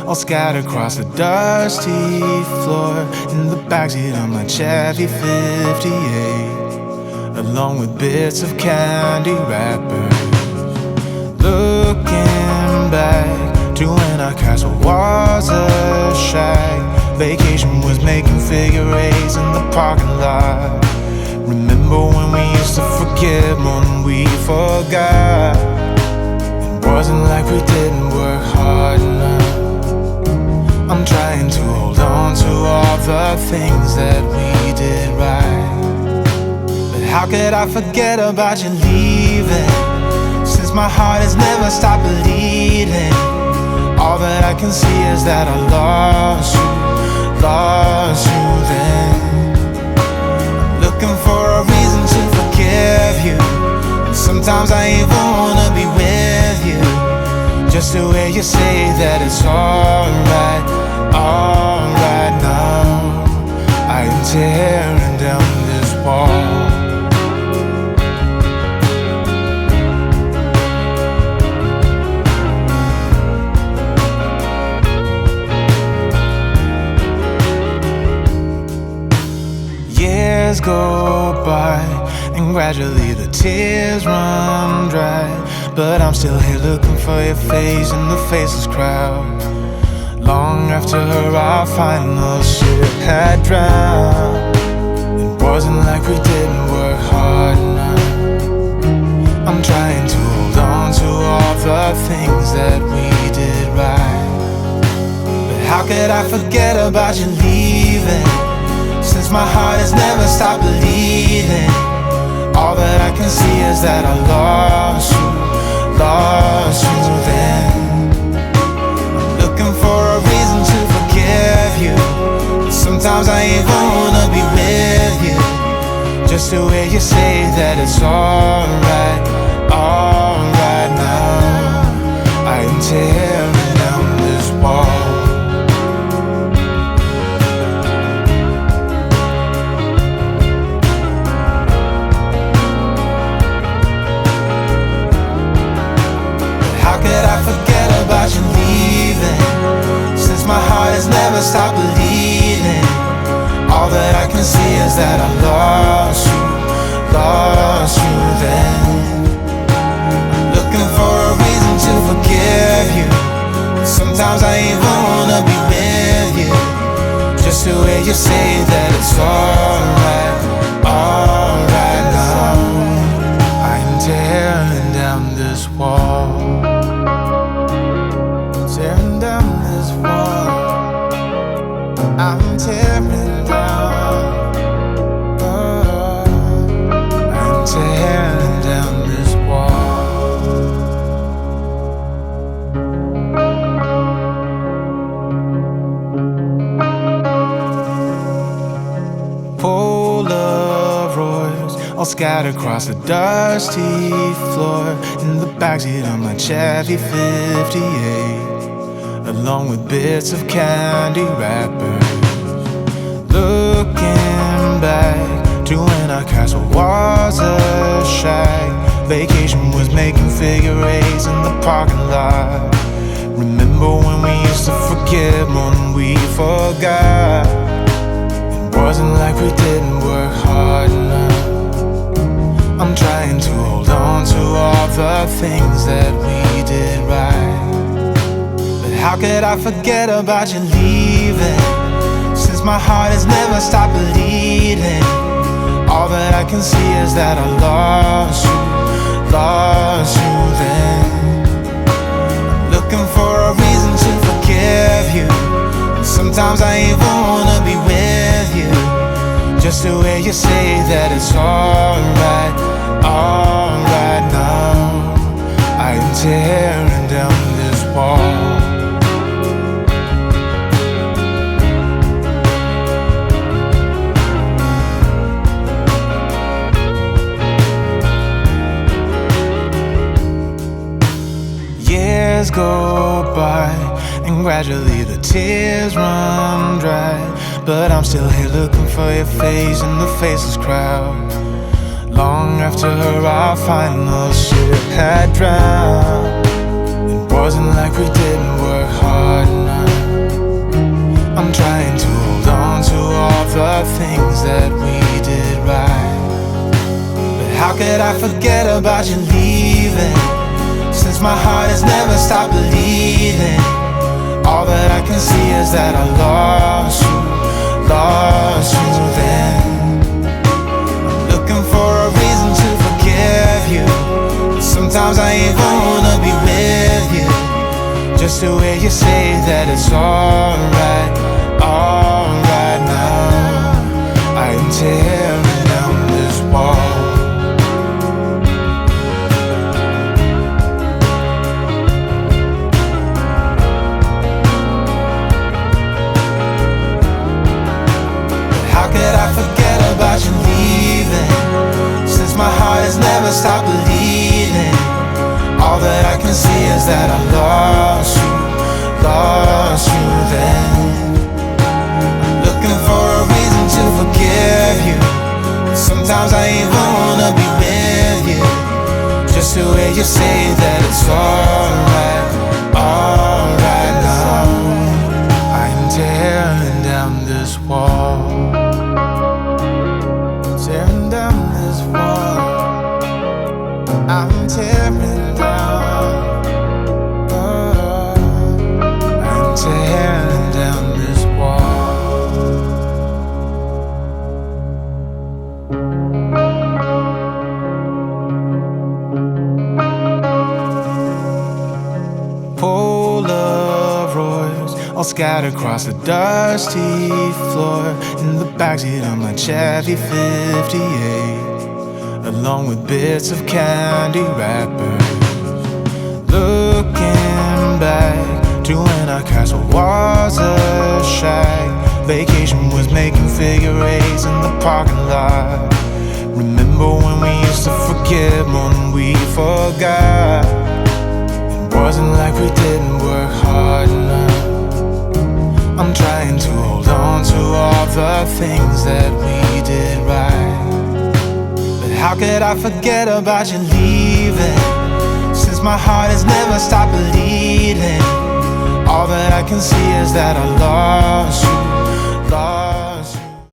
all scattered across the dusty floor. In the backseat of my Chevy 58, along with bits of candy wrappers. Looking back to when our castle was a shack. Vacation was making figure eights in the parking lot. Remember when we used to forgive more than we forgot? It wasn't like we didn't work hard enough. I'm trying to hold on to all the things that we did right. But how could I forget about you leaving? Since my heart has never stopped bleeding, all that I can see is that I lost you then. I'm looking for a reason to forgive you, and sometimes I even wanna be with you, just to hear you say that it's alright now. I am tearing down this wall. Years go by, and gradually the tears run dry. But I'm still here looking for your face in the faceless crowd. Long after our final ship had drowned, it wasn't like we didn't work hard enough. I'm trying to hold on to all the things that we did right. But how could I forget about you leaving? Since my heart has never stopped bleeding, all that I can see is that I lost you then. I'm looking for a reason to forgive you, but sometimes I even wanna be with you, just to hear you say that it's alright now. I am tearing down this wall. About you leaving, since my heart has never stopped bleeding, all that I can see is that I lost you then. I'm looking for a reason to forgive you, but sometimes I even wanna be with you, just to hear you say that it's alright now. I'm tearing down this wall. Tearing down this wall, I'm tearing down, I'm tearing down this wall. Polaroids all scattered across the dusty floor. In the backseat of my Chevy 58, along with bits of candy wrappers. Looking back to when our castle was a shack. Vacation was making figure eights in the parking lot. Remember when we used to forgive more than we forgot? It wasn't like we didn't work hard enough. I'm trying to hold on to all the things that we did right. How could I forget about you leaving? Since my heart has never stopped bleeding, all that I can see is that I lost you then. I'm looking for a reason to forgive you, and sometimes I even wanna be with you, just to hear you say that it's alright now. I am tearing down this wall. Years go by, and gradually the tears run dry. But I'm still here looking for your face in the faceless crowd. Long after our final ship had drowned, it wasn't like we didn't work hard enough. could I forget about you leaving? Since my heart has never stopped bleeding, all that I can see is that I lost you then. I'm looking for a reason to forgive you, but sometimes I even wanna be with you, just to hear you say that it's alright now. I am tearing down this wall. How could I forget about you leaving? Since my heart has never stopped bleeding, all that I can see is that I lost you then. I'm looking for a reason to forgive you, but sometimes I even wanna be with you, just to hear you say that it's alright now. I'm tearing down this wall, tearing down this wall. I'm tearing down, I'm tearing down this wall. Polaroids all scattered across the dusty floor, in the backseat of my Chevy 58, along with bits of candy wrappers. Looking back to when our castle was a shack, vacation was making figure eights in the parking lot. Remember when we used to forgive more than we forgot? It wasn't like we didn't work hard enough. I'm trying to hold on to all the things that we did right. How could I forget about you leaving? Since my heart has never stopped bleeding, all that I can see is that I lost you